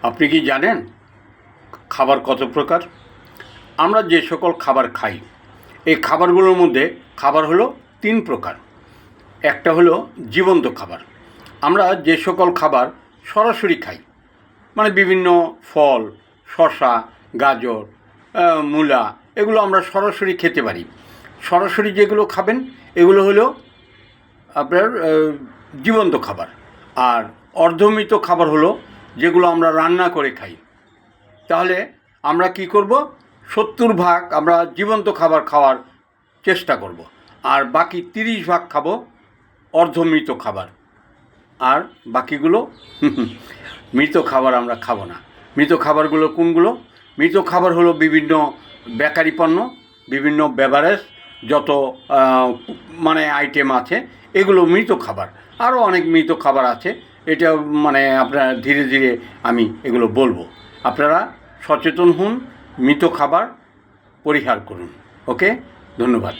আপনি কি জানেন খাবার কত প্রকার? আমরা যে সকল খাবার খাই, এই খাবারগুলোর মধ্যে খাবার হলো তিন প্রকার। একটা হলো জীবন্ত খাবার। আমরা যে সকল খাবার সরাসরি খাই, মানে বিভিন্ন ফল, শসা, গাজর, মূলা, এগুলো আমরা সরাসরি খেতে পারি। সরাসরি যেগুলো খাবেন এগুলো হলো আপনার জীবন্ত খাবার। আর অর্ধমৃত খাবার হলো যেগুলো আমরা রান্না করে খাই। তাহলে আমরা কি করব? 70 ভাগ আমরা জীবন্ত খাবার খাওয়ার চেষ্টা করব, আর বাকি 30 ভাগ খাবো অর্ধমৃত খাবার। আর বাকিগুলো মৃত খাবার আমরা খাবো না। মৃত খাবারগুলো কোনগুলো? মৃত খাবার হলো বিভিন্ন বেকারি পণ্য, বিভিন্ন বেভারেজ, যত মানে আইটেম আছে, এগুলো মৃত খাবার। আরও অনেক মৃত খাবার আছে, এটা মানে আপনারা ধীরে ধীরে আমি এগুলো বলবো। আপনারা সচেতন হন, মৃত খাবার পরিহার করুন। ওকে, ধন্যবাদ।